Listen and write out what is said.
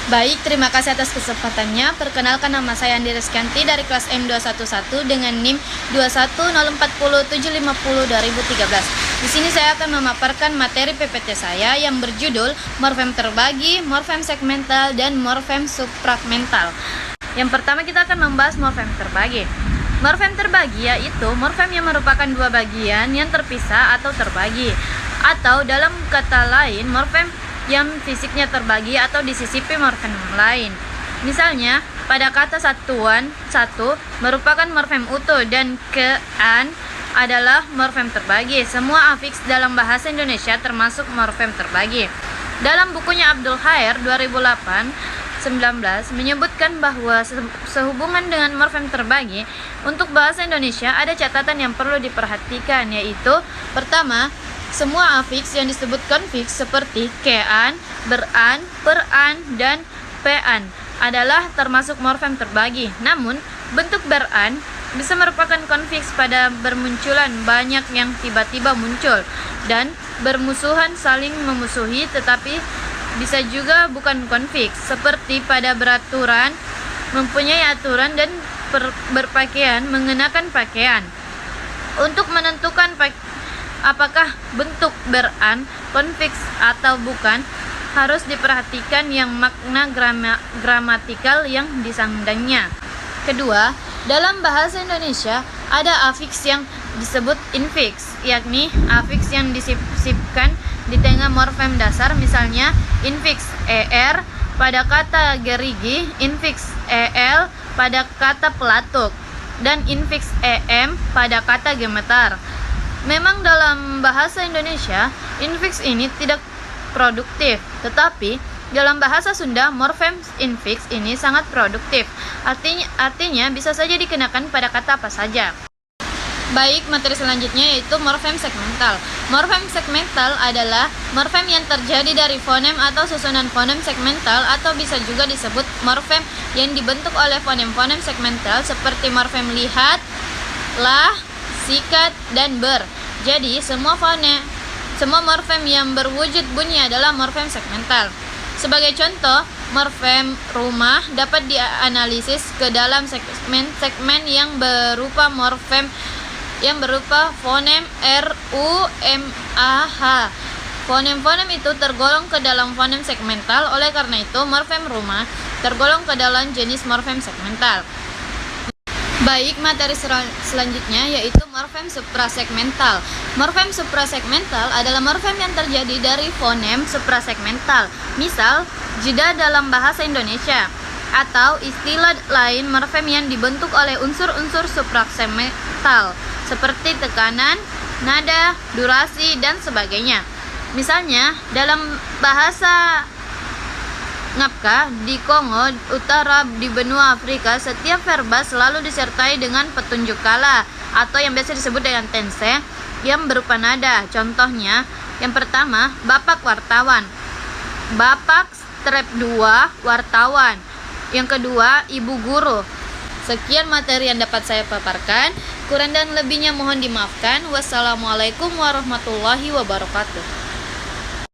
Baik, terima kasih atas kesempatannya. Perkenalkan, nama saya Andi Rizkanti dari kelas M211 dengan NIM 21040702013. Di sini saya akan memaparkan materi PPT saya yang berjudul morfem terbagi, morfem segmental, dan morfem subfragmental. Yang pertama kita akan membahas morfem terbagi. Morfem terbagi yaitu morfem yang merupakan dua bagian yang terpisah atau terbagi, atau dalam kata lain morfem yang fisiknya terbagi atau disisipi morfem lain. Misalnya, pada kata satuan satu merupakan morfem utuh dan kean adalah morfem terbagi. Semua afiks dalam bahasa Indonesia termasuk morfem terbagi. Dalam bukunya Abdul Khair 2008-19 menyebutkan bahwa sehubungan dengan morfem terbagi untuk bahasa Indonesia ada catatan yang perlu diperhatikan, yaitu pertama, semua afiks yang disebut konfiks seperti kean, beran, peran, dan pean adalah termasuk morfem terbagi. Namun, bentuk beran bisa merupakan konfiks pada bermunculan banyak yang tiba-tiba muncul dan bermusuhan saling memusuhi, tetapi bisa juga bukan konfiks seperti pada beraturan, mempunyai aturan, dan berpakaian, mengenakan pakaian. Untuk menentukan apakah bentuk beran konfiks atau bukan, harus diperhatikan yang makna gramatikal yang disandangnya. Kedua, dalam bahasa Indonesia ada afiks yang disebut infiks, yakni afiks yang disisipkan di tengah morfem dasar. Misalnya, infiks er pada kata gerigi, infiks el pada kata pelatuk, dan infiks em pada kata gemetar. Memang dalam bahasa Indonesia, infiks ini tidak produktif, tetapi dalam bahasa Sunda, morfem infiks ini sangat produktif. Artinya bisa saja dikenakan pada kata apa saja. Baik, materi selanjutnya yaitu morfem segmental. Morfem segmental adalah morfem yang terjadi dari fonem atau susunan fonem segmental, atau bisa juga disebut morfem yang dibentuk oleh fonem-fonem segmental seperti morfem lihat, lah, sikat, dan ber. Jadi, semua morfem yang berwujud bunyi adalah morfem segmental. Sebagai contoh, morfem rumah dapat dianalisis ke dalam segmen yang berupa fonem r, u, m, a, h. Fonem-fonem itu tergolong ke dalam fonem segmental, oleh karena itu morfem rumah tergolong ke dalam jenis morfem segmental. Baik, materi selanjutnya yaitu morfem suprasegmental. Morfem suprasegmental adalah morfem yang terjadi dari fonem suprasegmental. Misal, jeda dalam bahasa Indonesia, atau istilah lain morfem yang dibentuk oleh unsur-unsur suprasegmental seperti tekanan, nada, durasi, dan sebagainya. Misalnya, dalam bahasa Ngapka di Kongo Utara di benua Afrika, setiap verba selalu disertai dengan petunjuk kala atau yang biasa disebut dengan tense yang berupa nada. Contohnya, yang pertama, bapak wartawan. Bapak strep 2 wartawan. Yang kedua, ibu guru. Sekian materi yang dapat saya paparkan. Kurang dan lebihnya mohon dimaafkan. Wassalamualaikum warahmatullahi wabarakatuh.